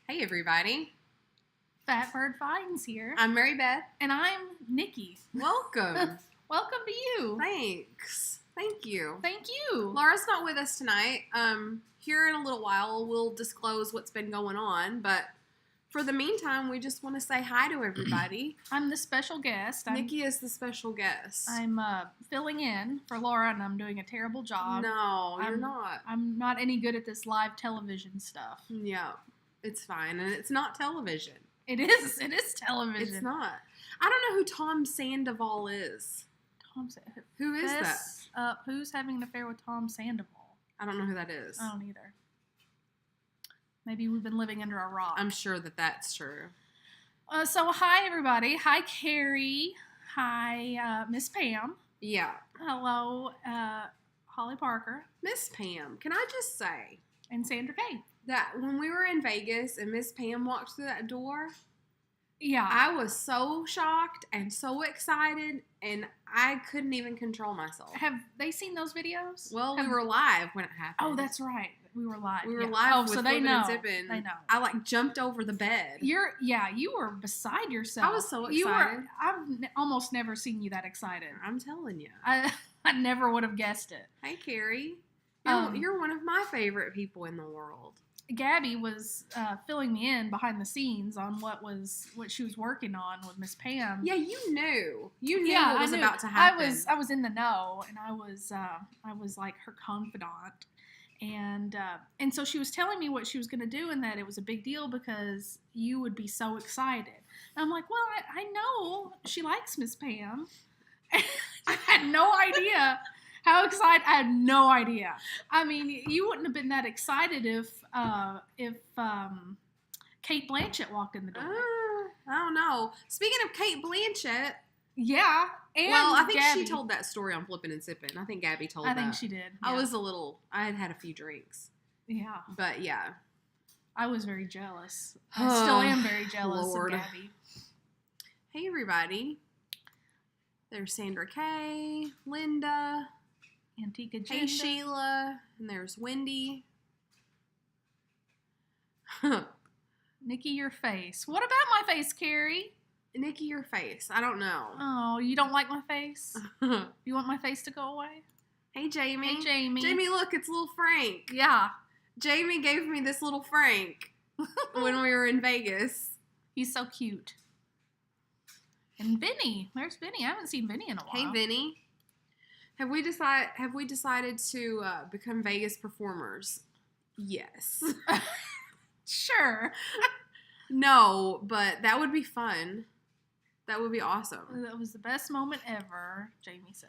Hey everybody, Fat Bird Finds here. I'm Mary Beth. And I'm Nikki. Welcome. Welcome to you. Thanks. Thank you. Thank you. Laura's not with us tonight. Here in a little while we'll disclose what's been going on, but for the meantime we just want to say hi to everybody. I'm the special guest. Nikki is the special guest. I'm filling in for Laura, and I'm doing a terrible job. No, you're not. I'm not any good at this live television stuff. Yeah, it's fine, and it's not television. It is. It is television. It's not. I don't know who Tom Sandoval is. Who is that? Who's having an affair with Tom Sandoval? I don't know who that is. I don't either. Maybe we've been living under a rock. I'm sure that that's true. So hi everybody. Hi Carrie. Hi Miss Pam. Yeah. Hello Holly Parker. Miss Pam, can I just say and Sandra Kay. That when we were in Vegas and Miss Pam walked through that door, yeah, I was so shocked and so excited, and I couldn't even control myself. Have they seen those videos? Well, we were live when it happened. Oh, that's right. We were live. We were live with so they know. Zippin'. They know. I jumped over the bed. You were beside yourself. I was so excited. I've almost never seen you that excited. I'm telling you. I never would have guessed it. Hey, Carrie. You're one of my favorite people in the world. Gabby was filling me in behind the scenes on what she was working on with Miss Pam. Yeah, you knew what was about to happen. I was in the know, and I was like her confidant, and so she was telling me what she was going to do, and that it was a big deal because you would be so excited. And I'm like, well, I know she likes Miss Pam. I had no idea. How excited! I had no idea. I mean, you wouldn't have been that excited if Cate Blanchett walked in the door. I don't know. Speaking of Cate Blanchett, yeah, and I think Gabby. she told that story on Flippin' and Sippin'. I think Gabby told that. I think she did. Yeah. I had a few drinks. Yeah. But yeah. I was very jealous. I still am very jealous of Gabby. Hey everybody. There's Sandra Kay, Linda, Antica Jenda. Hey Sheila, and there's Wendy. Nikki, your face. What about my face, Carrie? Nikki, your face. I don't know. Oh, you don't like my face? You want my face to go away? Hey, Jamie. Hey, Jamie. Jamie, look, it's little Frank. Yeah. Jamie gave me this little Frank when we were in Vegas. He's so cute. And Vinny. There's Vinny. I haven't seen Vinny in a while. Hey, Vinny. Have we decided to become Vegas performers? Yes. Sure. No, but that would be fun. That would be awesome. That was the best moment ever, Jamie said.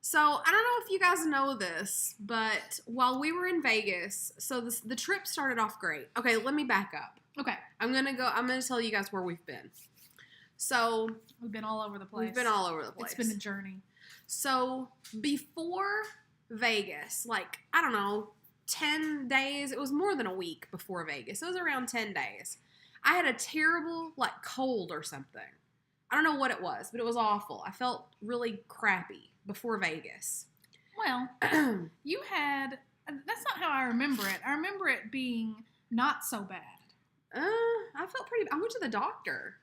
So, I don't know if you guys know this, but while we were in Vegas, the trip started off great. Okay, let me back up. Okay. I'm going to tell you guys where we've been. So, we've been all over the place. We've been all over the place. It's been a journey. So, before Vegas, I don't know, 10 days, it was more than a week before Vegas. It was around 10 days. I had a terrible, cold or something. I don't know what it was, but it was awful. I felt really crappy before Vegas. Well, you had, that's not how I remember it. I remember it being not so bad. I felt pretty, I went to the doctor.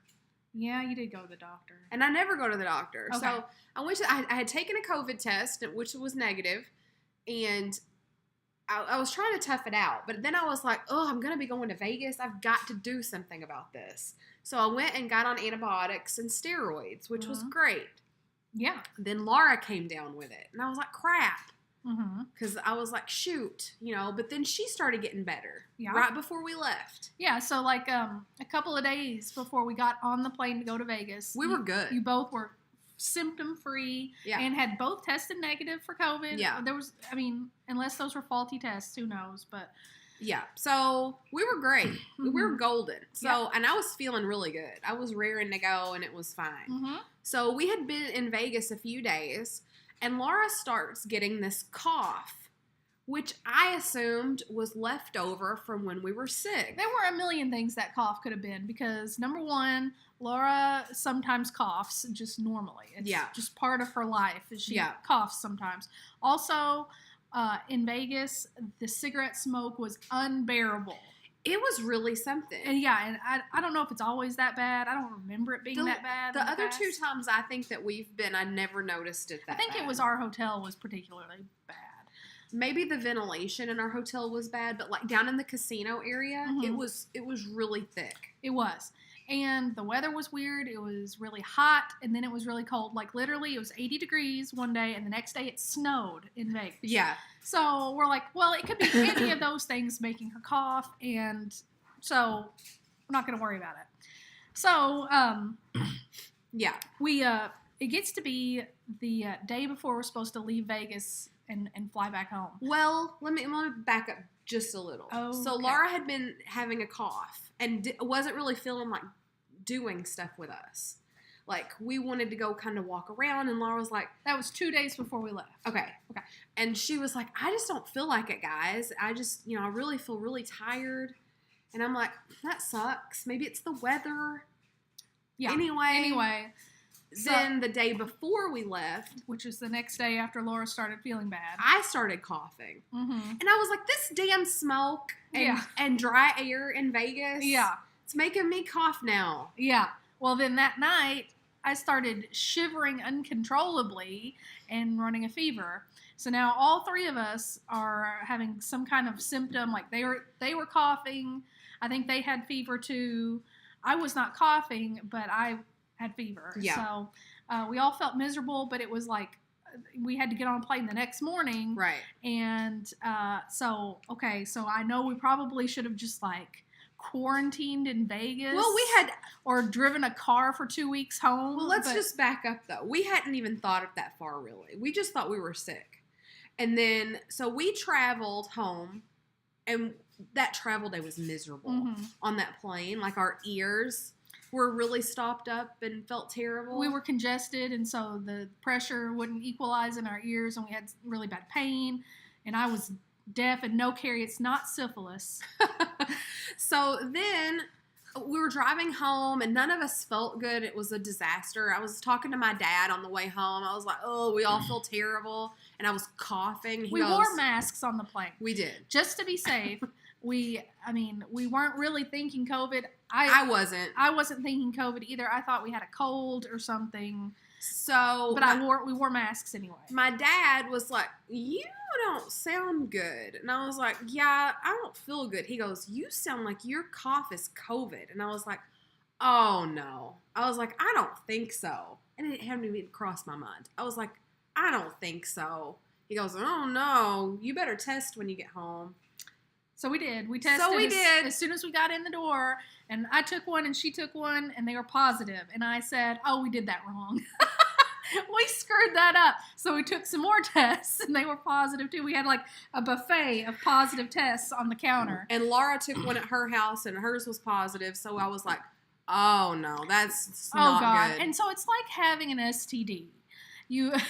Yeah, you did go to the doctor. And I never go to the doctor. Okay. So I had taken a COVID test, which was negative, and I was trying to tough it out. But then I was like, oh, I'm going to be going to Vegas. I've got to do something about this. So I went and got on antibiotics and steroids, which was great. Yeah. Then Laura came down with it. And I was like, crap. Mm-hmm. Because I was like, shoot, but then she started getting better Yeah. right before we left. Yeah, so like a couple of days before we got on the plane to go to Vegas, We were good. You both were symptom-free Yeah. and had both tested negative for COVID. Yeah. There was, unless those were faulty tests, who knows, but... Yeah, so we were great. We were golden. So, Yeah. and I was feeling really good. I was raring to go, and it was fine. Mm-hmm. So we had been in Vegas a few days, and Laura starts getting this cough, which I assumed was left over from when we were sick. There were a million things that cough could have been because, number one, Laura sometimes coughs just normally. It's Yeah. just part of her life. She Yeah. coughs sometimes. Also, in Vegas, the cigarette smoke was unbearable. It was really something. And I don't know if it's always that bad. I don't remember it being that bad. The in other past. two times I think that we've been, I never noticed it that I think bad. it was our hotel was particularly bad. Maybe the ventilation in our hotel was bad, but like down in the casino area, Mhm. it was really thick. It was. And the weather was weird. It was really hot, and then it was really cold. Like, literally, it was 80 degrees one day, and the next day it snowed in Vegas. Yeah. So we're like, well, it could be any of those things making her cough, and so we're not going to worry about it. So Yeah. we it gets to be the day before we're supposed to leave Vegas and fly back home. Well, let me back up just a little. So Okay. Laura had been having a cough and wasn't really feeling like doing stuff with us. Like, we wanted to go kind of walk around, and Laura was like, That was 2 days before we left. okay. And she was like, I just don't feel like it, guys. I just, I really feel really tired. And I'm like, that sucks. Maybe it's the weather. Yeah. Anyway. So- Then the day before we left, which was the next day after Laura started feeling bad. I started coughing. Mm-hmm. And I was like, this damn smoke and dry air in Vegas. Yeah. It's making me cough now. Yeah. Well, then that night, I started shivering uncontrollably and running a fever. So now all three of us are having some kind of symptom. Like, they were coughing. I think they had fever too. I was not coughing, but I had fever. Yeah. So we all felt miserable, but it was like we had to get on a plane the next morning. Right. And so I know we probably should have just like quarantined in Vegas. Well, we had. or driven a car for 2 weeks home. Well, let's but- just back up though. We hadn't even thought of that far, really. We just thought we were sick. And then, so we traveled home, and that travel day was miserable Mhm. on that plane. Like, our ears were really stopped up and felt terrible. We were congested, and so the pressure wouldn't equalize in our ears, and we had really bad pain. And I was deaf and no carry. It's not syphilis. So then we were driving home, and none of us felt good. It was a disaster. I was talking to my dad on the way home. I was like, oh, we all feel terrible. And I was coughing. He We goes, wore masks on the plane We did. just to be safe. we weren't really thinking COVID. I wasn't. I wasn't thinking COVID either. I thought we had a cold or something. So, But we wore masks anyway. my dad was like, you don't sound good. And I was like, yeah, I don't feel good. He goes, you sound like your cough is COVID. And I was like, oh, no. I was like, I don't think so. And it hadn't even crossed my mind. I was like, I don't think so. He goes, oh, no, you better test when you get home. So we did. We tested as soon as we got in the door, and I took one and she took one, and they were positive. And I said, oh, we did that wrong. We screwed that up. So we took some more tests, and they were positive too. We had like a buffet of positive tests on the counter. And Laura took one at her house, and hers was positive. So I was like, oh, no, that's not good. And so it's like having an STD. You, it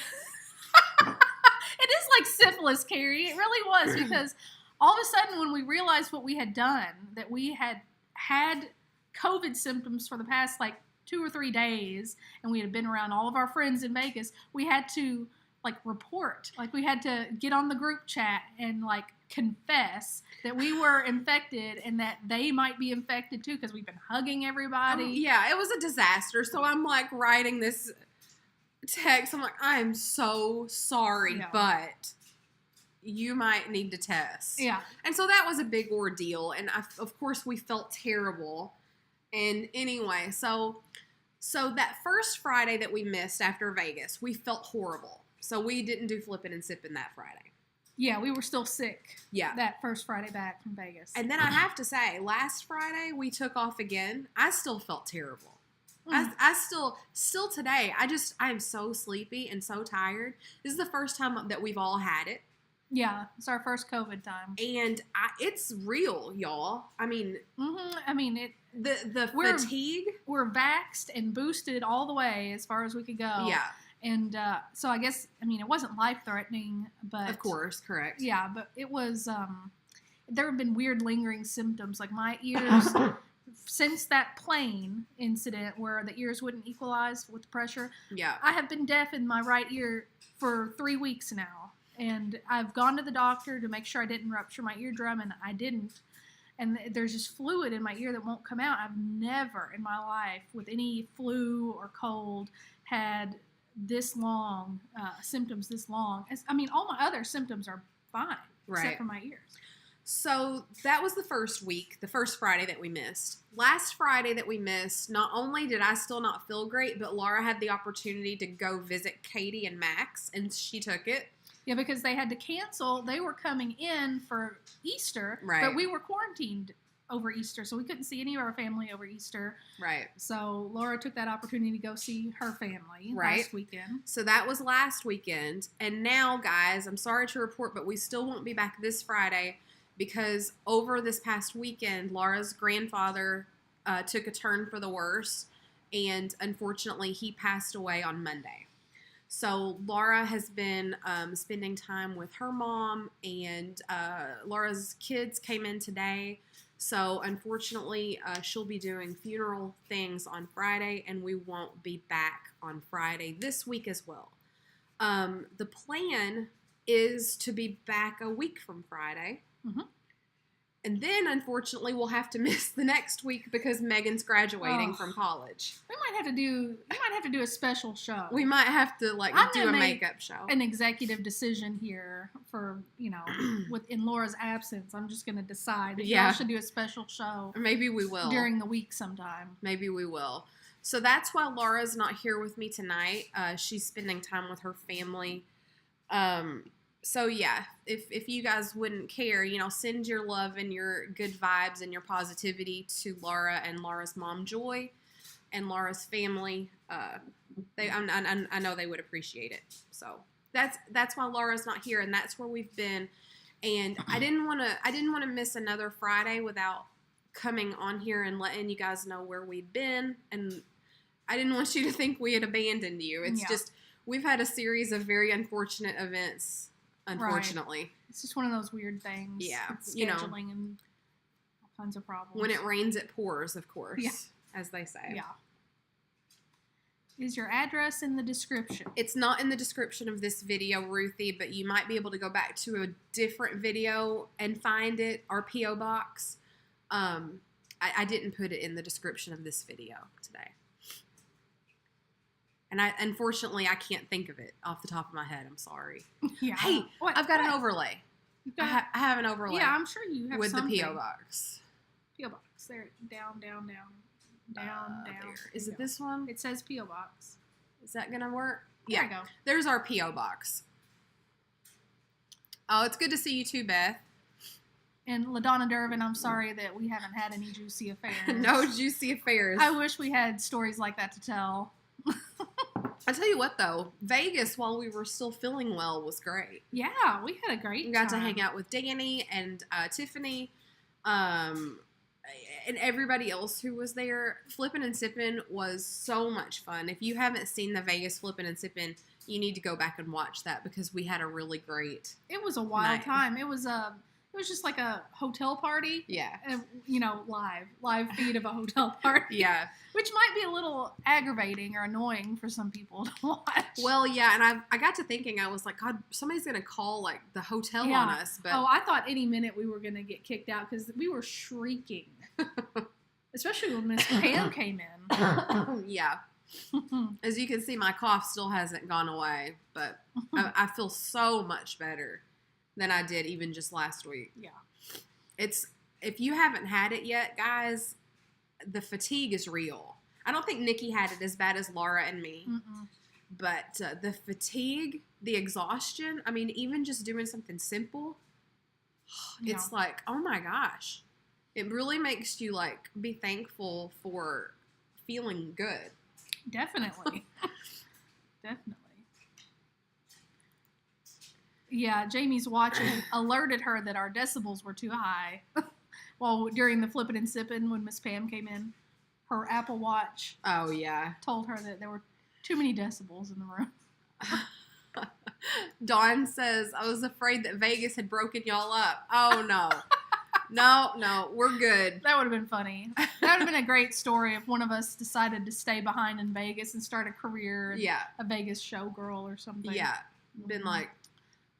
is like syphilis, Carrie. It really was, because all of a sudden when we realized what we had done, that we had COVID symptoms for the past like 2 or 3 days, and we had been around all of our friends in Vegas, we had to like report. Like, we had to get on the group chat and like confess that we were infected and that they might be infected too because we've been hugging everybody. Yeah, it was a disaster. So I'm like writing this text. I'm like, I'm so sorry, Yeah. but you might need to test. Yeah. And so that was a big ordeal. And of course, we felt terrible. And anyway, so that first Friday that we missed after Vegas, we felt horrible. So we didn't do flipping and sipping that Friday. Yeah, we were still sick. Yeah. That first Friday back from Vegas. And then I have to say, last Friday we took off again. I still felt terrible. I still today, I am so sleepy and so tired. This is the first time that we've all had it. Yeah, it's our first COVID time. And it's real, y'all. I mean, We're- fatigue. we're vaxxed and boosted all the way as far as we could go. Yeah, And so I guess, it wasn't life-threatening, but... of course, correct. Yeah, but it was, there have been weird lingering symptoms. Like my ears, since that plane incident where the ears wouldn't equalize with the pressure, Yeah. I have been deaf in my right ear for 3 weeks now. And I've gone to the doctor to make sure I didn't rupture my eardrum, and I didn't. And there's just fluid in my ear that won't come out. I've never in my life, with any flu or cold, had this long symptoms this long. All my other symptoms are fine, Right. except for my ears. So that was the first week, the first Friday that we missed. Last Friday that we missed, not only did I still not feel great, but Laura had the opportunity to go visit Katie and Max, and she took it. Yeah, because they had to cancel. They were coming in for Easter, Right. but we were quarantined over Easter, so we couldn't see any of our family over Easter. Right. So Laura took that opportunity to go see her family Right. last weekend. So that was last weekend. And now, guys, I'm sorry to report, but we still won't be back this Friday because over this past weekend, Laura's grandfather took a turn for the worse. And unfortunately, he passed away on Monday. So Laura has been spending time with her mom, and Laura's kids came in today. So unfortunately, she'll be doing funeral things on Friday, and we won't be back on Friday this week as well. The plan is to be back a week from Friday. Mhm. And then, unfortunately, we'll have to miss the next week because Megan's graduating Oh. from college. You might have to do a special show. We might have to I'm do gonna a make makeup show. an executive decision here for, in Laura's absence. I'm just going to decide that Yeah. y'all should do a special show Maybe we will. during the week sometime. Maybe we will. So that's why Laura's not here with me tonight. She's spending time with her family. So yeah, if you guys wouldn't care, send your love and your good vibes and your positivity to Laura and Laura's mom Joy and Laura's family. I know they would appreciate it. So that's why Laura's not here, and that's where we've been. And I didn't want to miss another Friday without coming on here and letting you guys know where we've been. And I didn't want you to think we had abandoned you. It's just we've had a series of very unfortunate events. Unfortunately, It's just one of those weird things. Yeah, It's scheduling and all kinds of problems. when it rains, it pours. Of course, Yeah. as they say. Yeah. Is your address in the description? It's not in the description of this video, Ruthie, but you might be able to go back to a different video and find it, our P.O. box. I didn't put it in the description of this video today. And unfortunately, I can't think of it off the top of my head. I'm sorry. Yeah. Hey, What? I've got an What? overlay. You've I got- have an overlay Yeah, I'm sure you have with something. the P.O. box. P.O. box. There. Down. Down. There. Is There it you this one? go. It says P.O. box. Is that going to work? There you go. There's our P.O. box. Oh, it's good to see you too, Beth. And LaDonna Durbin, I'm sorry that we haven't had any juicy affairs. No juicy affairs. I wish we had stories like that to tell. I tell you what, though, Vegas, while we were still feeling well, was great. Yeah, we had a great We got to time. hang out with Danny and Tiffany, and everybody else who was there. Flippin' and Sippin' was so much fun. If you haven't seen the Vegas Flippin' and Sippin', you need to go back and watch that because we had a really great. It was a wild night. time. It was It was just like a hotel party. Yeah. Live feed of a hotel party. Yeah. Which might be a little aggravating or annoying for some people to watch. Well, yeah, and I got to thinking, I was like, God, somebody's gonna call like the hotel on us. But I thought any minute we were gonna get kicked out because we were shrieking, especially when Miss Pam came in. Yeah. As you can see, my cough still hasn't gone away, but I feel so much better than I did even just last week. Yeah. If you haven't had it yet, guys, the fatigue is real. I don't think Nikki had it as bad as Laura and me, but the fatigue, the exhaustion, I mean, even just doing something simple, it's like, oh my gosh. It really makes you like be thankful for feeling good. Definitely. Definitely. Yeah, Jamie's watch alerted her that our decibels were too high. Well, during the flippin' and sippin' when Miss Pam came in, her Apple Watch Oh, yeah. told her that there were too many decibels in the room. Dawn says, I was afraid that Vegas had broken y'all up. Oh, no. No, we're good. That would have been funny. That would have been a great story if one of us decided to stay behind in Vegas and start a career as a Vegas showgirl or something. Yeah. Been like,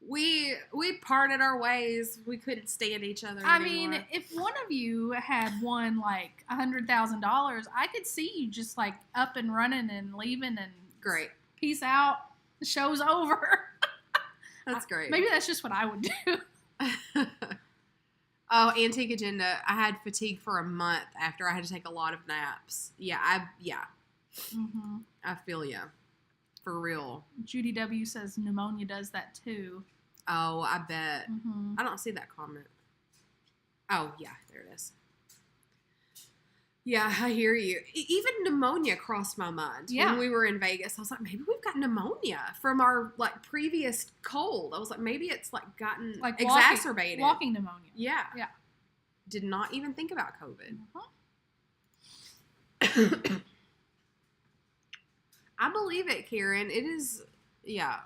we parted our ways. We couldn't stand each other anymore. mean, if one of you had won like $100,000, I could see you just like up and running and leaving and great. Peace out. The show's over. That's great. Maybe that's just what I would do. Oh, Antique Agenda. I had fatigue for a month after I had to take a lot of naps. Yeah, I feel ya. For real. Judy W. says pneumonia does that too. Oh, I bet. I don't see that comment. Oh, yeah, there it is. Yeah, I hear you. Even pneumonia crossed my mind when we were in Vegas. I was like, maybe we've got pneumonia from our like previous cold. I was like, maybe it's like gotten like exacerbated. Walking pneumonia. Yeah. Yeah. Did not even think about COVID. I believe it, Karen. It is, yeah.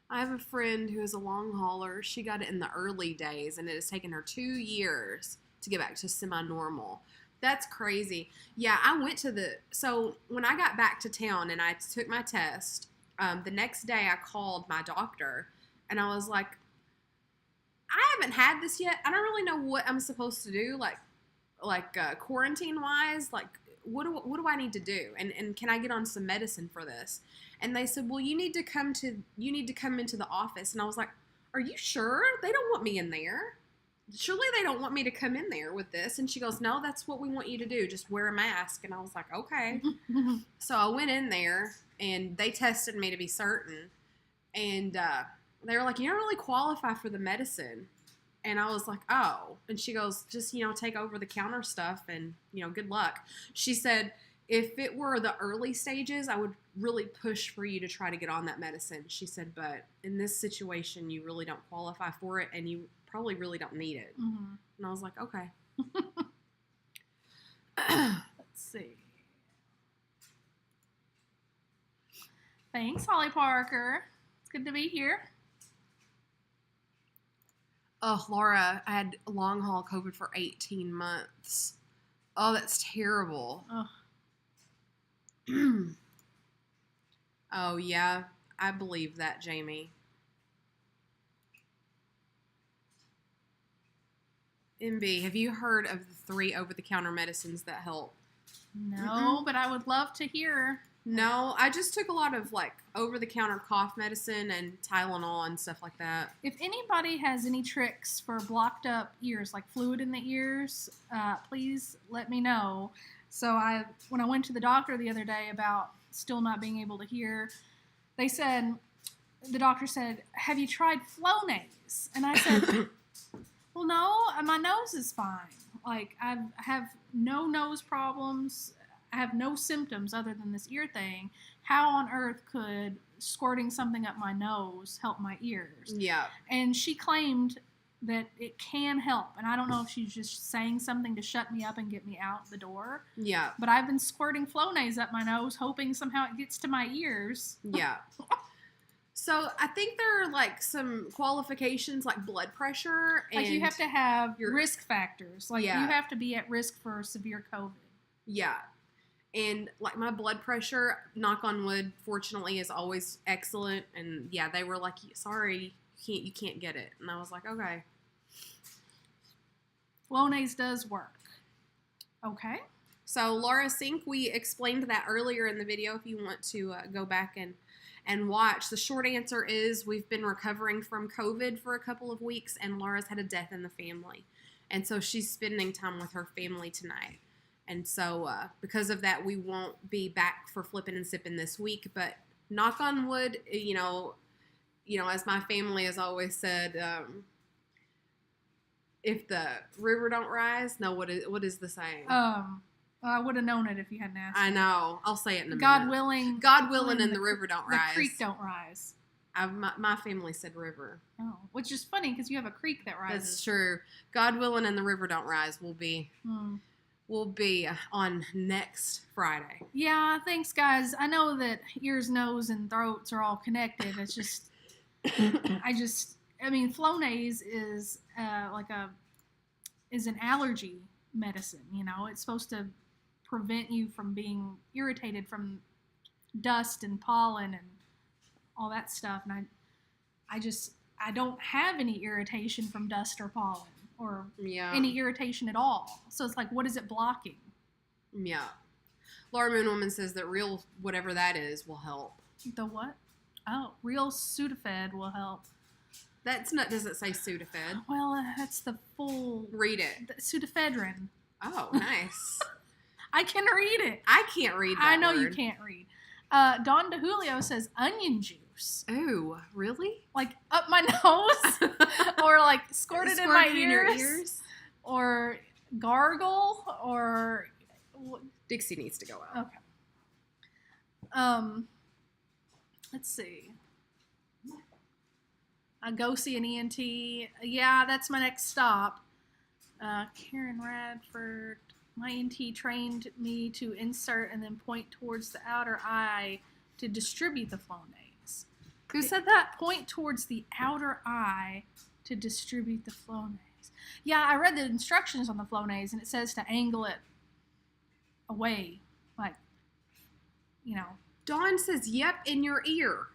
I have a friend who is a long hauler. She got it in the early days, and it has taken her 2 years to get back to semi-normal. That's crazy. Yeah, I went to so when I got back to town and I took my test, the next day I called my doctor, and I was like, I haven't had this yet. I don't really know what I'm supposed to do, like quarantine-wise, like, what do I need to do? And can I get on some medicine for this? And they said, well, you need to come into the office. And I was like, are you sure? They don't want me in there. Surely they don't want me to come in there with this. And she goes, no, that's what we want you to do. Just wear a mask. And I was like, okay. So I went in there and they tested me to be certain. And they were like, you don't really qualify for the medicine. And I was like, oh. And she goes, just, take over the counter stuff and, good luck. She said, if it were the early stages, I would really push for you to try to get on that medicine. She said, but in this situation, you really don't qualify for it and you probably really don't need it. And I was like, okay. Let's see. Thanks, Holly Parker. It's good to be here. Oh, Laura, I had long haul COVID for 18 months. Oh, that's terrible. Oh, yeah. I believe that, Jamie. MB, have you heard of the 3 over-the-counter medicines that help? No, but I would love to hear. No, I just took a lot of over-the-counter cough medicine and Tylenol and stuff like that. If anybody has any tricks for blocked up ears, like fluid in the ears, please let me know. So when I went to the doctor the other day about still not being able to hear, the doctor said, have you tried Flonase? And I said, well, no, my nose is fine. Like, I have no nose problems. I have no symptoms other than this ear thing. How on earth could squirting something up my nose help my ears? Yeah. And she claimed that it can help. And I don't know if she's just saying something to shut me up and get me out the door. Yeah. But I've been squirting Flonase up my nose, hoping somehow it gets to my ears. Yeah. So I think there are like some qualifications like blood pressure and Like you have to have your- risk factors. Like Yeah. you have to be at risk for severe COVID. yeah. And like my blood pressure, knock on wood, fortunately is always excellent. And yeah, they were like, sorry, you can't get it. And I was like, okay. Flonase does work. Okay. So Laura Sink, we explained that earlier in the video if you want to go back and watch. The short answer is we've been recovering from COVID for a couple of weeks and Laura's had a death in the family. And so she's spending time with her family tonight. And so because of that, we won't be back for Flippin' and Sippin' this week. But knock on wood, you know, as my family has always said, if the river don't rise, no, what is the saying? I would have known it if you hadn't asked. I know. I'll say it in a God minute. willing. God willing, and the river don't the rise. creek don't rise. My family said river. Oh, which is funny because you have a creek that rises. That's true. God willing, and the river don't rise. We'll be on next Friday. Yeah, thanks, guys. I know that ears, nose, and throats are all connected. It's just, I mean, Flonase is is an allergy medicine. You know, it's supposed to prevent you from being irritated from dust and pollen and all that stuff. And I don't have any irritation from dust or pollen or any irritation at all. So it's like, what is it blocking? Yeah. Laura Moon Woman says that real whatever that is will help. The what? Oh, real Sudafed will help. That's not. Does it say Sudafed? Well, that's the full. Read it. Sudafedrin. Oh, nice. I can read it. I can't read that I know word. you can't read. Don DeJulio says onion juice. Ooh, really? Like up my nose? Or like squirted in my Squirted in your ears? Or gargle? Or... Dixie needs to go out. Okay. Let's see. Go see an ENT. Yeah, that's my next stop. Karen Radford. My ENT trained me to insert and then point towards the outer eye to distribute the Flonase. Who said that? Point towards the outer eye to distribute the Flonase. Yeah, I read the instructions on the Flonase, and it says to angle it away. Like, you know. Dawn says, yep, in your ear.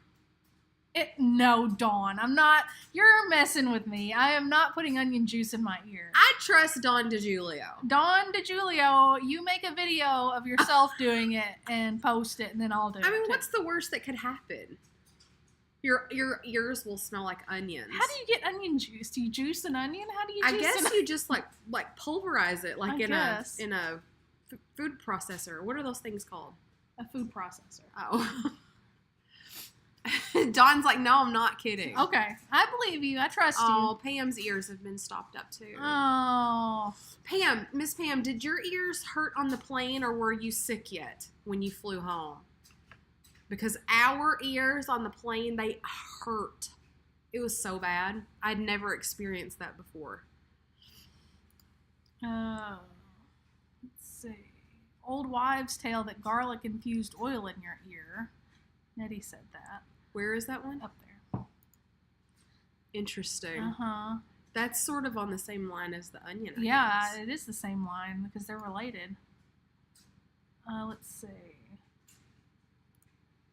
No, Dawn. I'm not. You're messing with me. I am not putting onion juice in my ear. I trust Dawn DeJulio. Don DeJulio, you make a video of yourself doing it and post it, and then I'll do it. I mean, too. what's the worst that could happen? Your ears will smell like onions. How do you get onion juice? Do you juice an onion? How do you? I Juice guess you just like pulverize it like I in guess. a food processor. What are those things called? a food processor. Oh. Dawn's like, no, I'm not kidding. Okay, I believe you. I trust Oh, Pam's ears have been stopped up too. you. Oh, Pam, Miss Pam, did your ears hurt on the plane or were you sick yet when you flew home? Because our ears on the plane, they hurt. It was so bad. I'd never experienced that before. let's see. Old wives' tale that garlic infused oil in your ear. Nettie said that. Where is that one? Up there. Interesting. Uh-huh. That's sort of on the same line as the onion. I Yeah, guess. it is the same line because they're related. Let's see.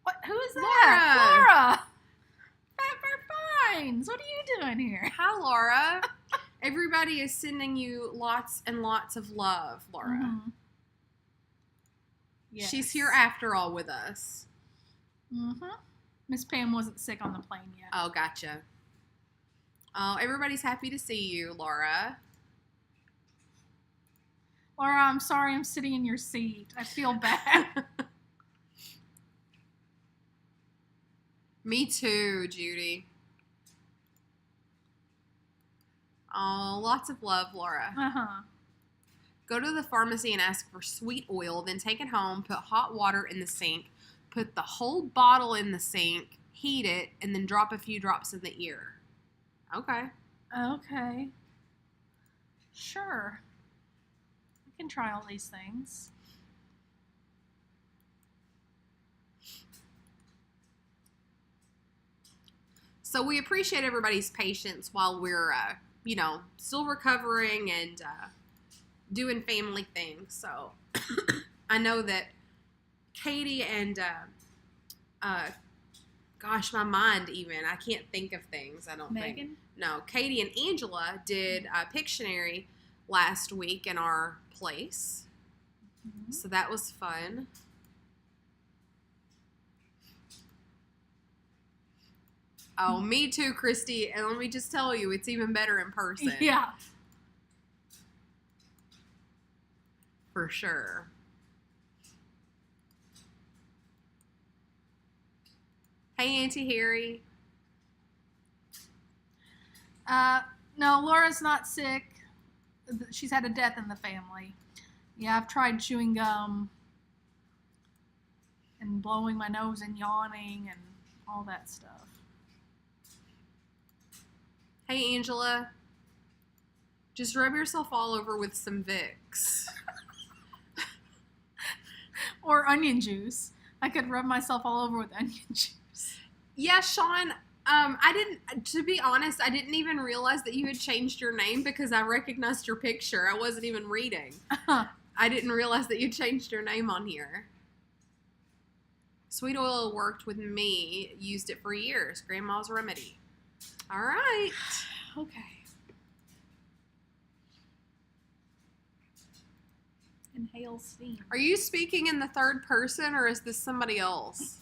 What? Who is that? Laura! Pepper Pines! What are you doing here? Hi, Laura. Everybody is sending you lots and lots of love, Laura. Mhm. Yes. She's here after all with us. Mm-hmm. Miss Pam wasn't sick on the plane yet. Oh, gotcha. Oh, everybody's happy to see you, Laura. Laura, I'm sorry I'm sitting in your seat. I feel bad. Me too, Judy. Oh, lots of love, Laura. Uh-huh. Go to the pharmacy and ask for sweet oil, then take it home, put hot water in the sink, put the whole bottle in the sink, heat it, and then drop a few drops in the ear. Okay. Okay. Sure. I can try all these things. So we appreciate everybody's patience while we're, still recovering and doing family things. So I know that Katie and, gosh, my mind even, I can't think of things, I don't think. Megan? No, Katie and Angela did Pictionary last week in our place. Mhm. So that was fun. Oh, me too, Christy. And let me just tell you, it's even better in person. Yeah. For sure. Hey, Auntie Harry. No, Laura's not sick. She's had a death in the family. Yeah, I've tried chewing gum and blowing my nose and yawning and all that stuff. Hey, Angela. Just rub yourself all over with some Vicks. Or onion juice. I could rub myself all over with onion juice. Yeah, Sean, to be honest, I didn't even realize that you had changed your name because I recognized your picture. I wasn't even reading. I didn't realize that you changed your name on here. Sweet oil worked with me. Used it for years. Grandma's remedy. All right. Okay. Inhale steam. Are you speaking in the third person or is this somebody else?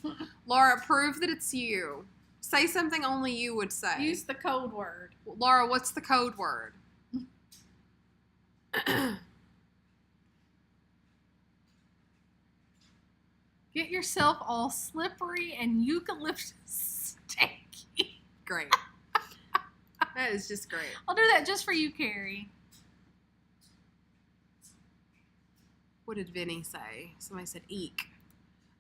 Laura, prove that it's you. Say something only you would say. Use the code word. Laura, what's the code word? Get yourself all slippery and eucalyptus sticky. Great. That is just great. I'll do that just for you, Carrie. What did Vinny say? Somebody said eek.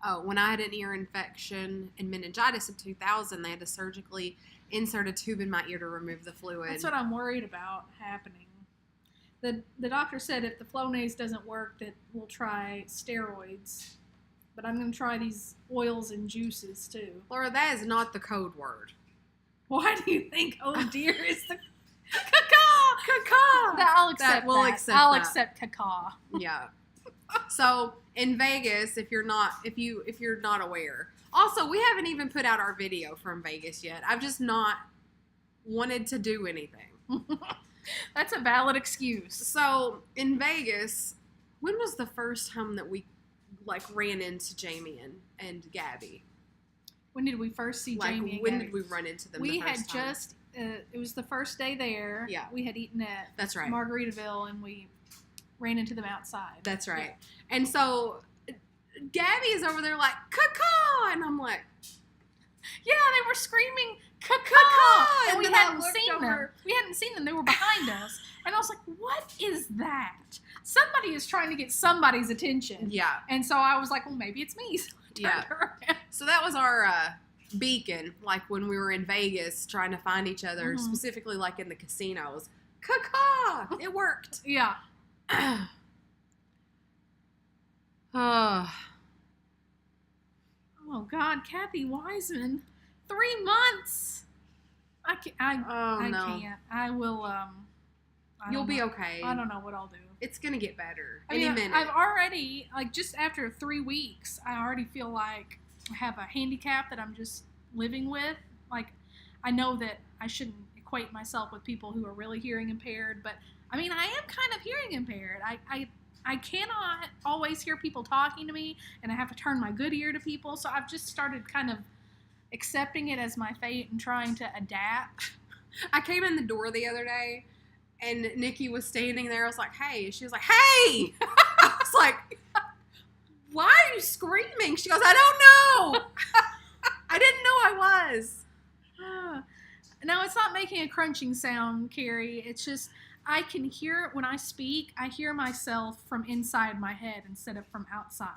Oh, when I had an ear infection and meningitis in 2000, they had to surgically insert a tube in my ear to remove the fluid. That's what I'm worried about happening. The doctor said if the Flonase doesn't work, that we'll try steroids. But I'm going to try these oils and juices too. Laura, that is not the code word. Why do you think "oh dear" is the Caca. I'll accept We'll that. accept I'll that. accept caca. Yeah. So in Vegas, if you're not aware, also we haven't even put out our video from Vegas yet. I've just not wanted to do anything. That's a valid excuse. So in Vegas, when was the first time that we ran into Jamie and Gabby? When did we first see Jamie and when Gabby? did we run into them? We the had first time? just, it was the first day there. Yeah. We had eaten at That's right. Margaritaville and we ran into them outside. That's right. And so Gabby is over there like, caca! And I'm like, yeah, they were screaming caca! Caca! And we And then I hadn't looked seen them. over. We hadn't seen them. They were behind us. And I was like, what is that? Somebody is trying to get somebody's attention. yeah. And so I was like, well, maybe it's me. So I turned Yeah. around. So that was our beacon, like when we were in Vegas trying to find each other, Mhm. specifically like in the casinos. Caca! It worked. Yeah. Oh, Oh, God, Kathy Wiseman. 3 months. I no. can't. I will, I You'll don't be know. okay. I don't know what I'll do. It's going to get better. I Any mean, minute. I've already, just after 3 weeks, I already feel like I have a handicap that I'm just living with. Like, I know that I shouldn't equate myself with people who are really hearing impaired, but, I mean, I am kind of hearing impaired. I cannot always hear people talking to me, and I have to turn my good ear to people, so I've just started kind of accepting it as my fate and trying to adapt. I came in the door the other day, and Nikki was standing there. I was like, hey. She was like, hey! I was like, why are you screaming? She goes, I don't know. I didn't know I was. No, it's not making a crunching sound, Carrie. It's just I can hear when I speak, I hear myself from inside my head instead of from outside,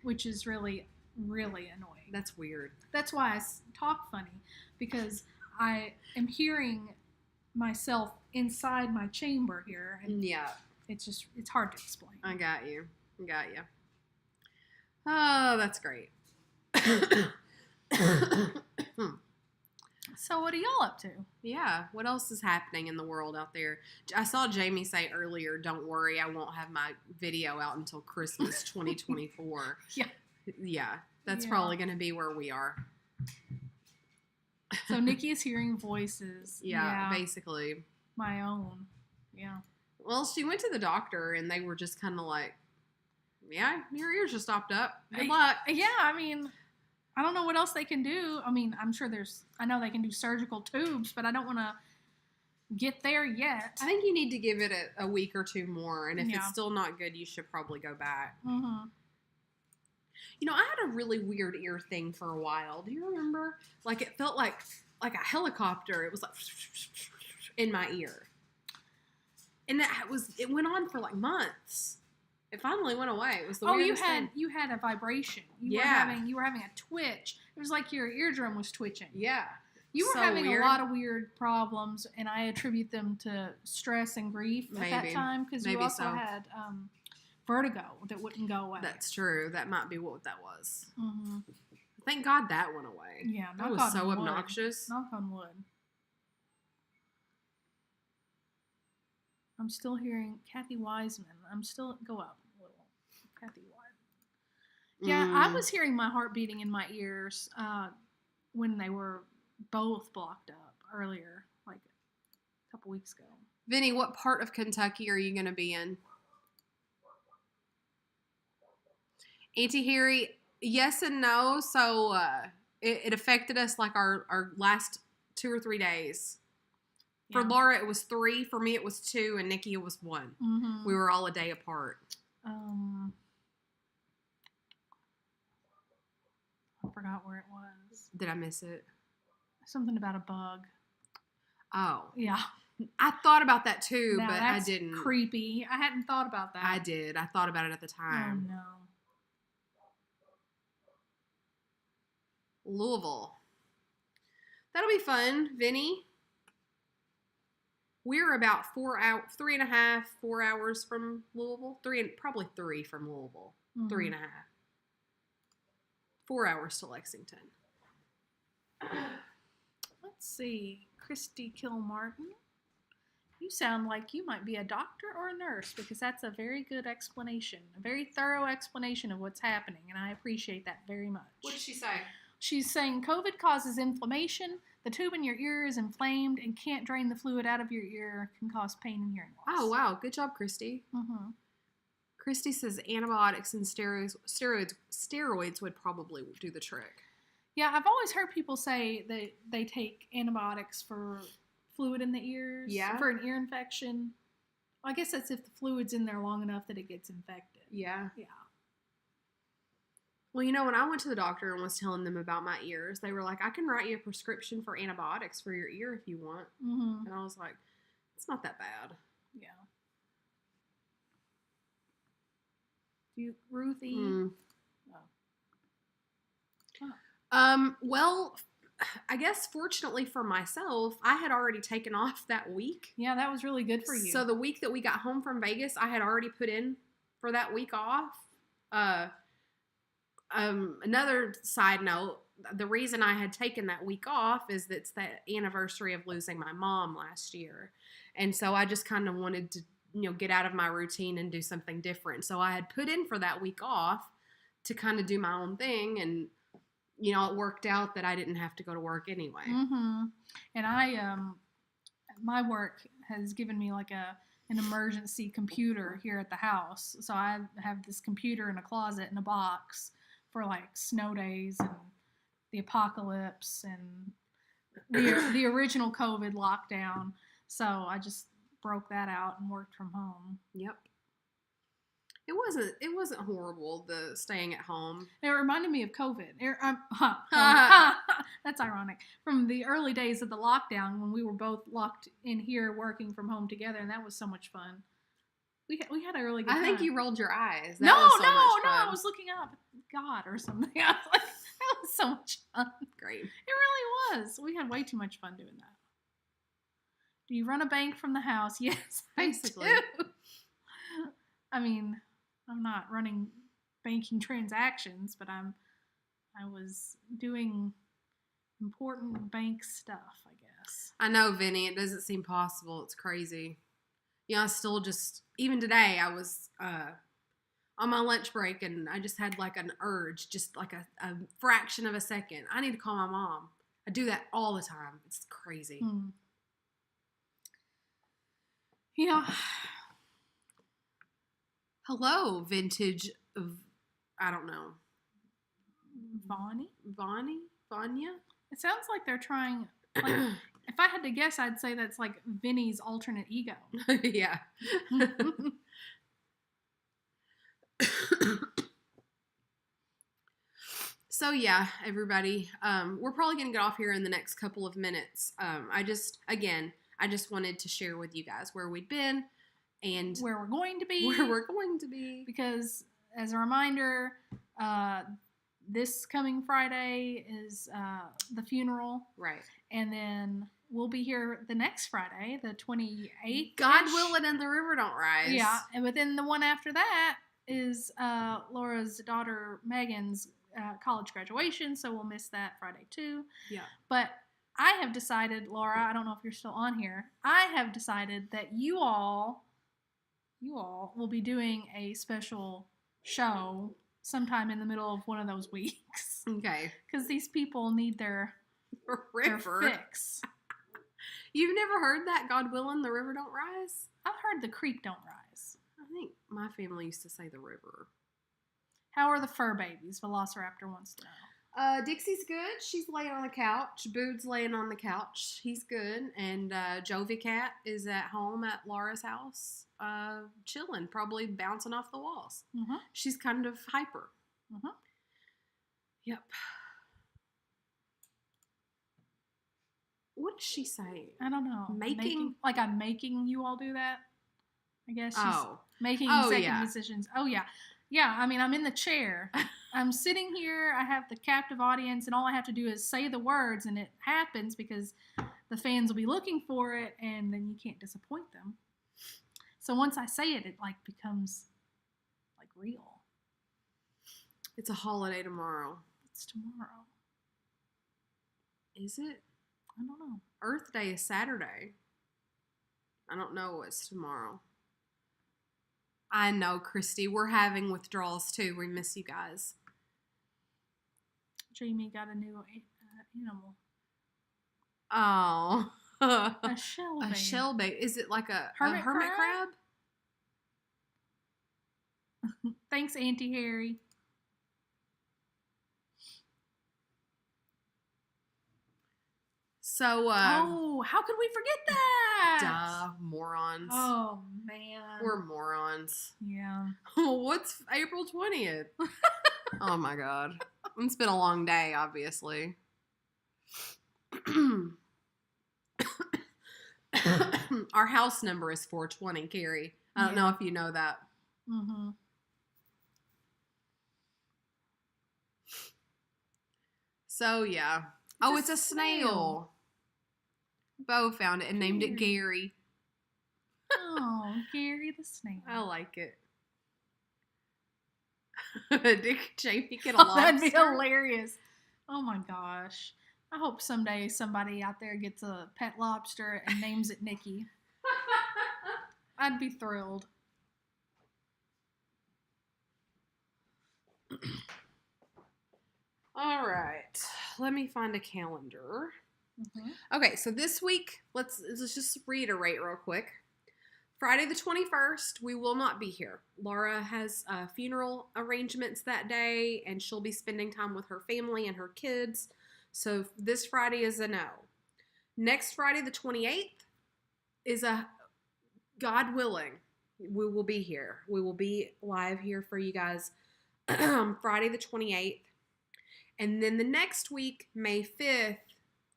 which is really, really annoying. That's weird. That's why I talk funny, because I am hearing myself inside my chamber here, and Yeah, it's hard to explain. I got you. Oh, that's great. So what are y'all up to? Yeah. What else is happening in the world out there? I saw Jamie say earlier, don't worry, I won't have my video out until Christmas 2024. Yeah. Yeah. That's Yeah. probably going to be where we are. So Nikki is hearing voices. Yeah, basically. My own. Yeah. Well, she went to the doctor and they were just kind of like, yeah, your ears are stopped up. Good luck. Yeah, I mean, I don't know what else they can do. I mean, I'm sure I know they can do surgical tubes, but I don't want to get there yet. I think you need to give it a week or two more. And if Yeah. it's still not good, you should probably go back. Mm-hmm. You know, I had a really weird ear thing for a while. Do you remember? Like, it felt like a helicopter. It was like in my ear. And it went on for like months. It finally went away. It was the weirdest thing. You had a vibration. You were having a twitch. It was like your eardrum was twitching. Yeah. You were So having weird. a lot of weird problems, and I attribute them to stress and grief at that Maybe. time because you Maybe also so. had vertigo that wouldn't go away. That's true. That might be what that was. Mm-hmm. Thank God that went away. Yeah, That was so obnoxious. Knock on wood. I'm still hearing Kathy Wiseman. Go up a little. Kathy Wiseman. Yeah, I was hearing my heart beating in my ears when they were both blocked up earlier, like a couple weeks ago. Vinny, what part of Kentucky are you going to be in? Auntie Harry, yes and no. So it affected us like our last 2 or 3 days. For Yeah. Laura, it was 3. For me, it was 2. And Nikki, it was 1. Mm-hmm. We were all a day apart. I forgot where it was. Did I miss it? Something about a bug. Oh. Yeah. I thought about that too, Now, but I that's didn't. Creepy. I hadn't thought about that. I did. I thought about it at the Oh time. no. Louisville. That'll be fun, Vinny. We're about 3.5, 4 hours from Louisville. Probably 3 from Louisville. Mhm. 3.5. 4 hours to Lexington. Let's see. Christy Kilmartin. You sound like you might be a doctor or a nurse because that's a very good explanation, a very thorough explanation of what's happening, and I appreciate that very much. What did she say? She's saying COVID causes inflammation. The tube in your ear is inflamed and can't drain the fluid out of your ear, can cause pain and hearing loss. Oh, wow. Good job, Christy. Mm-hmm. Christy says antibiotics and steroids would probably do the trick. Yeah, I've always heard people say that they take antibiotics for fluid in the ears, Yeah. for an ear infection. I guess that's if the fluid's in there long enough that it gets infected. Yeah. Yeah. Well, you know, when I went to the doctor and was telling them about my ears, they were like, I can write you a prescription for antibiotics for your ear if you want. Mm-hmm. And I was like, it's not that bad. Yeah. Ruthie. Mm. Oh. Well, I guess fortunately for myself, I had already taken off that week. Yeah, that was really good for you. So the week that we got home from Vegas, I had already put in for that week off. Another side note, the reason I had taken that week off is that it's the anniversary of losing my mom last year. And so I just kind of wanted to, get out of my routine and do something different. So I had put in for that week off to kind of do my own thing. And, it worked out that I didn't have to go to work anyway. Mm-hmm. And my work has given me like an emergency computer here at the house. So I have this computer in a closet in a box for like snow days and the apocalypse and the original COVID lockdown. So I just broke that out and worked from home. Yep. It wasn't horrible, the staying at home. It reminded me of COVID. That's ironic. From the early days of the lockdown when we were both locked in here working from home together, and that was so much fun. We had a really good time. I think you rolled your eyes. No, Was so much I fun. was looking up at God or something. I was like, that was so much fun. Great. It really was. We had way too much fun doing that. Do you run a bank from the house? Yes, Basically. I do. I mean, I'm not running banking transactions, but I was doing important bank stuff, I guess. I know, Vinny. It doesn't seem possible. It's crazy. Yeah, I still just, even today, I was on my lunch break and I just had like an urge, just like a fraction of a second. I need to call my mom. I do that all the time. It's crazy. Yeah. Hello, vintage of, I don't know. Vanya? It sounds like they're trying, like, if I had to guess, I'd say that's like Vinny's alternate ego. Yeah. So yeah, everybody, we're probably going to get off here in the next couple of minutes. I just wanted to share with you guys where we'd been and where we're going to be. Because as a reminder, this coming Friday is the funeral. Right. And then we'll be here the next Friday, the 28th. God willing and the river don't rise. Yeah. And within the one after that is Laura's daughter Megan's college graduation. So we'll miss that Friday too. Yeah. But I have decided, Laura, I don't know if you're still on here. I have decided that you all will be doing a special show sometime in the middle of one of those weeks. Okay. Because these people need their fix. You've never heard that, God willing, the river don't rise? I've heard the creek don't rise. I think my family used to say the river. How are the fur babies? Velociraptor wants to know. Dixie's good. She's laying on the couch. Bood's laying on the couch. He's good. And Jovi Cat is at home at Laura's house, chilling, probably bouncing off the walls. Mm-hmm. She's kind of hyper. Mm-hmm. Yep. What did she say? I don't know. Making like I'm making you all do that? I guess she's making second decisions. Oh, yeah. Yeah, I mean, I'm in the chair. I'm sitting here. I have the captive audience, and all I have to do is say the words, and it happens because the fans will be looking for it, and then you can't disappoint them. So once I say it, it like becomes like real. It's a holiday tomorrow. It's tomorrow. Is it? I don't know. Earth Day is Saturday. I don't know what's tomorrow. I know, Christy. We're having withdrawals too. We miss you guys. Jamie got a new animal. Oh. A shell babe. A shell babe. Is it like a hermit crab? Thanks, Auntie Harry. So, how could we forget that? Duh, morons. Oh, man. We're morons. Yeah. What's April 20th? Oh, my God. It's been a long day, obviously. Our house number is 420, Carrie. I don't know if you know that. Mm-hmm. So, yeah. It's a snail. Bo found it and named it Gary. Oh, Gary the snail. I like it. Did Jamie get a lobster? That'd be hilarious. Oh my gosh. I hope someday somebody out there gets a pet lobster and names it Nikki. I'd be thrilled. All right. Let me find a calendar. Mm-hmm. Okay, so this week, let's just reiterate real quick. Friday the 21st, we will not be here. Laura has funeral arrangements that day, and she'll be spending time with her family and her kids. So this Friday is a no. Next Friday, the 28th, is a God willing. We will be here. We will be live here for you guys Friday the 28th. And then the next week, May 5th,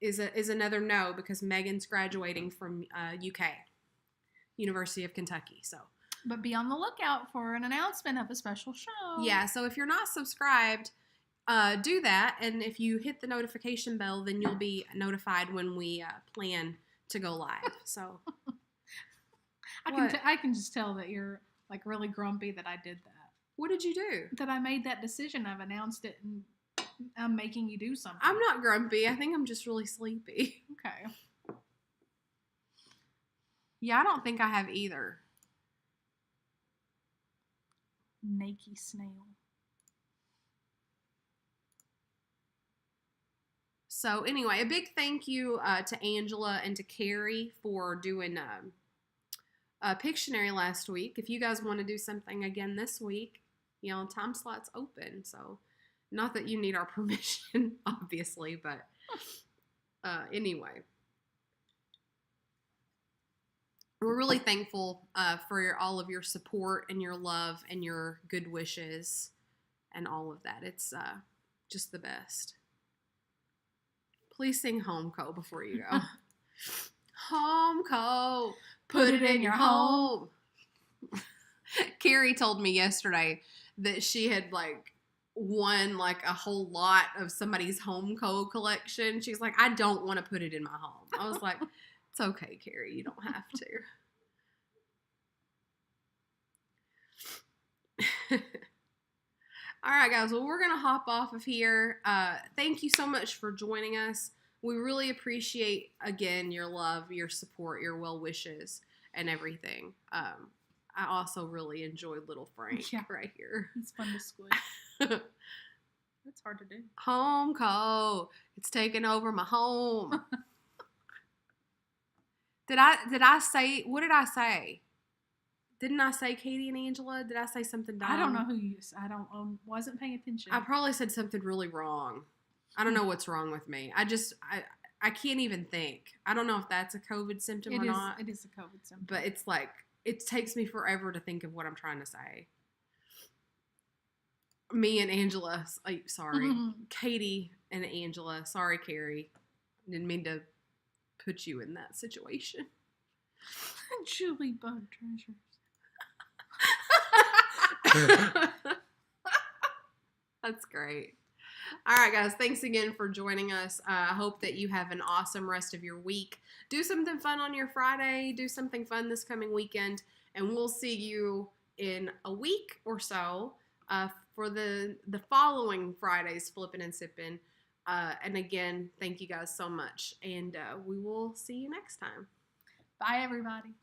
is another no because Megan's graduating from UK, University of Kentucky. So, but be on the lookout for an announcement of a special show. Yeah, so if you're not subscribed, do that, and if you hit the notification bell, then you'll be notified when we plan to go live. So, I can just tell that you're like really grumpy that I did that. What did you do? That I made that decision. I've announced it, and I'm making you do something. I'm not grumpy. I think I'm just really sleepy. Okay. Yeah, I don't think I have either. Nakey snail. So anyway, a big thank you to Angela and to Carrie for doing Pictionary last week. If you guys want to do something again this week, time slot's open. So not that you need our permission, obviously, but anyway. We're really thankful for all of your support and your love and your good wishes and all of that. It's just the best. Please sing Home Co. before you go. Home Co. Put it in your home. Carrie told me yesterday that she had won a whole lot of somebody's Home Co. collection. She's like, I don't want to put it in my home. I was like, it's okay, Carrie. You don't have to. All right, guys. Well, we're going to hop off of here. Thank you so much for joining us. We really appreciate, again, your love, your support, your well wishes, and everything. I also really enjoyed Little Frank right here. He's fun to squish. That's hard to do. Home Co. It's taking over my home. Did I say, what did I say? Didn't I say Katie and Angela? Did I say something dumb? I don't know who you. Wasn't paying attention. I probably said something really wrong. I don't know what's wrong with me. I can't even think. I don't know if that's a COVID symptom or not. It is a COVID symptom. But it's it takes me forever to think of what I'm trying to say. Me and Angela, sorry. Katie and Angela, sorry, Carrie. Didn't mean to put you in that situation. Julie Bug Treasures. That's great. All right, guys. Thanks again for joining us. I hope that you have an awesome rest of your week. Do something fun on your Friday. Do something fun this coming weekend. And we'll see you in a week or so for the following Friday's Flippin' and Sippin'. And again, thank you guys so much. And we will see you next time. Bye, everybody.